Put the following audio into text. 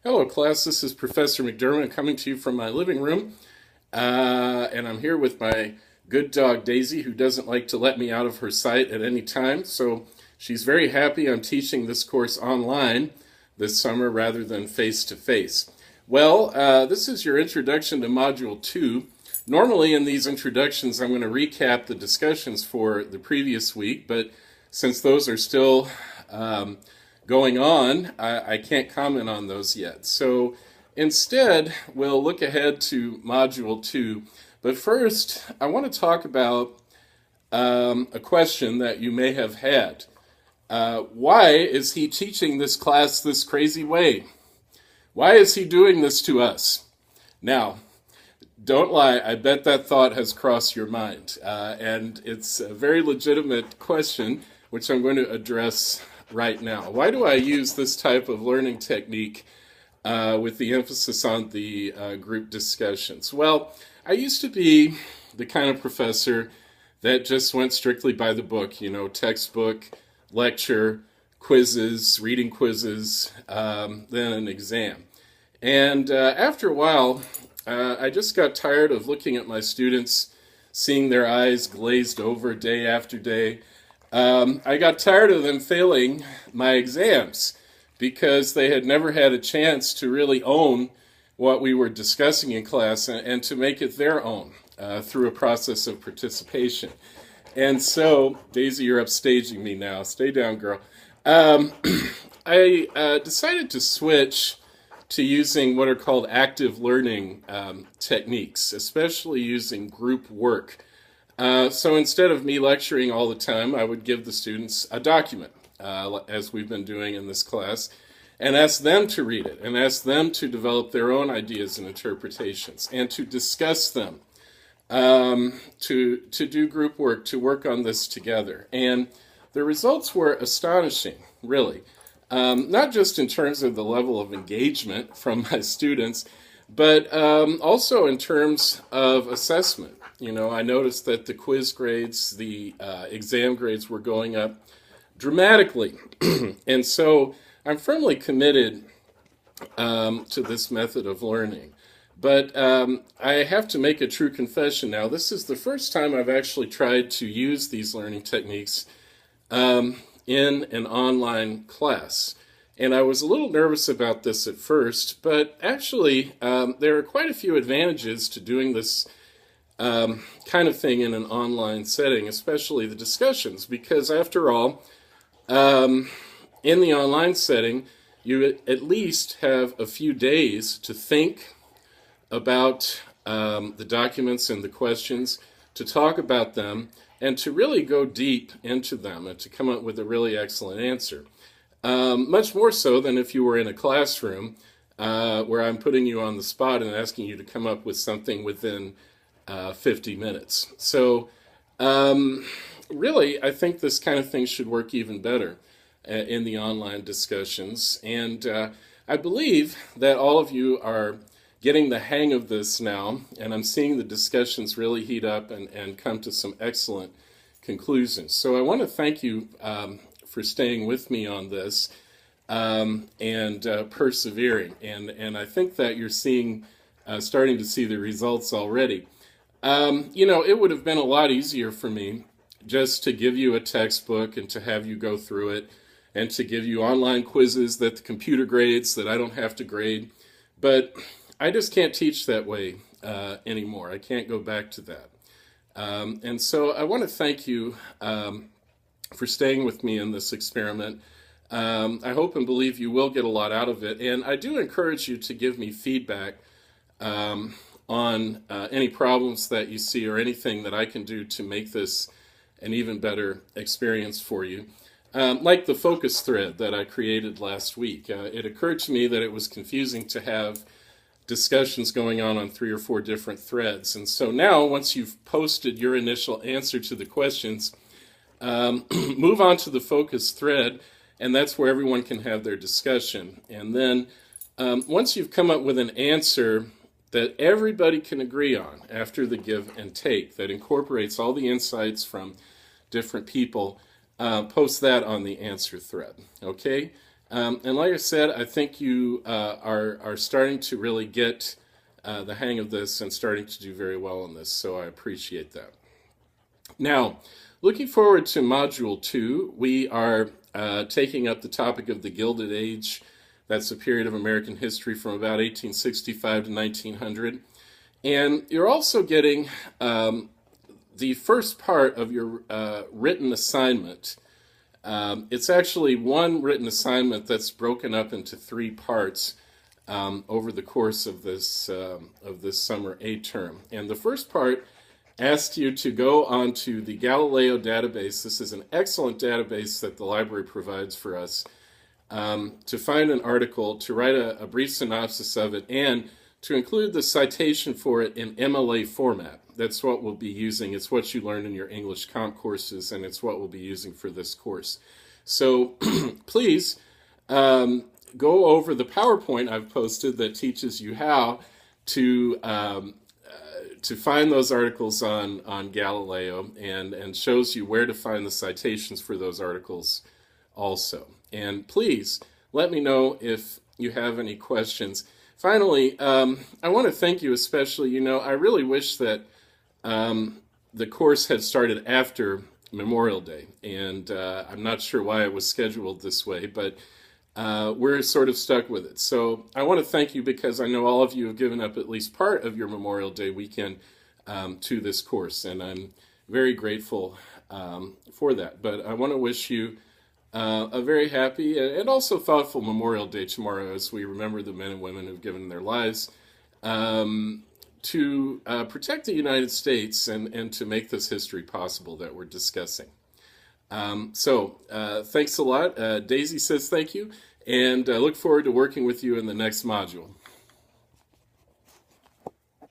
Hello, class. This is Professor McDermott coming to you from my living room. And I'm here with my good dog, Daisy, who doesn't like to let me out of her sight at any time. So she's very happy I'm teaching this course online this summer rather than face to face. Well, this is your introduction to Module 2. Normally, in these introductions, I'm going to recap the discussions for the previous week, but since those are still going on, I can't comment on those yet. So instead, we'll look ahead to Module 2. But first, I want to talk about a question that you may have had. Why is he teaching this class this crazy way? Why is he doing this to us? Now, don't lie, I bet that thought has crossed your mind. And it's a very legitimate question, which I'm going to address right now. Why do I use this type of learning technique with the emphasis on the group discussions? Well, I used to be the kind of professor that just went strictly by the book, textbook, lecture, quizzes, reading quizzes, then an exam. And after a while, I just got tired of looking at my students, seeing their eyes glazed over day after day. I got tired of them failing my exams because they had never had a chance to really own what we were discussing in class and to make it their own through a process of participation. And so, Daisy, you're upstaging me now. Stay down, girl. I decided to switch to using what are called active learning techniques, especially using group work. So instead of me lecturing all the time, I would give the students a document, as we've been doing in this class, and ask them to read it, and ask them to develop their own ideas and interpretations, and to discuss them, to do group work, to work on this together. And the results were astonishing, really. Not just in terms of the level of engagement from my students, but also in terms of assessment. I noticed that the quiz grades, the exam grades were going up dramatically. And so I'm firmly committed to this method of learning. But I have to make a true confession now. This is the first time I've actually tried to use these learning techniques in an online class. And I was a little nervous about this at first, but actually there are quite a few advantages to doing this kind of thing in an online setting, especially the discussions, because after all, in the online setting, you at least have a few days to think about the documents and the questions, to talk about them, and to really go deep into them and to come up with a really excellent answer. Much more so than if you were in a classroom where I'm putting you on the spot and asking you to come up with something within 50 minutes. So really, I think this kind of thing should work even better in the online discussions. And I believe that all of you are getting the hang of this now, and I'm seeing the discussions really heat up and come to some excellent conclusions. So I want to thank you for staying with me on this and persevering. And I think that you're starting to see the results already. It would have been a lot easier for me just to give you a textbook and to have you go through it and to give you online quizzes that the computer grades that I don't have to grade. But I just can't teach that way anymore. I can't go back to that. And so I want to thank you for staying with me in this experiment. I hope and believe you will get a lot out of it. And I do encourage you to give me feedback on any problems that you see or anything that I can do to make this an even better experience for you. Like the focus thread that I created last week. It occurred to me that it was confusing to have discussions going on 3 or 4 different threads. And so now, once you've posted your initial answer to the questions, move on to the focus thread, and that's where everyone can have their discussion. And then once you've come up with an answer that everybody can agree on after the give and take, that incorporates all the insights from different people, post that on the answer thread, okay? And like I said, I think you are starting to really get the hang of this and starting to do very well in this, so I appreciate that. Now, looking forward to Module 2, we are taking up the topic of the Gilded Age. That's a period of American history from about 1865 to 1900. And you're also getting the first part of your written assignment. It's actually one written assignment that's broken up into three parts over the course of this summer A term. And the first part asked you to go onto the Galileo database. This is an excellent database that the library provides for us, to find an article, to write a brief synopsis of it, and to include the citation for it in MLA format. That's what we'll be using. It's what you learned in your English comp courses, and it's what we'll be using for this course. So please go over the PowerPoint I've posted that teaches you how to find those articles on Galileo, and shows you where to find the citations for those articles also. And please let me know if you have any questions. Finally, I want to thank you especially. I really wish that the course had started after Memorial Day, and I'm not sure why it was scheduled this way, but we're sort of stuck with it. So I want to thank you because I know all of you have given up at least part of your Memorial Day weekend to this course, and I'm very grateful for that. But I want to wish you a very happy and also thoughtful Memorial Day tomorrow as we remember the men and women who've given their lives to protect the United States and to make this history possible that we're discussing. So thanks a lot. Daisy says thank you, and I look forward to working with you in the next module.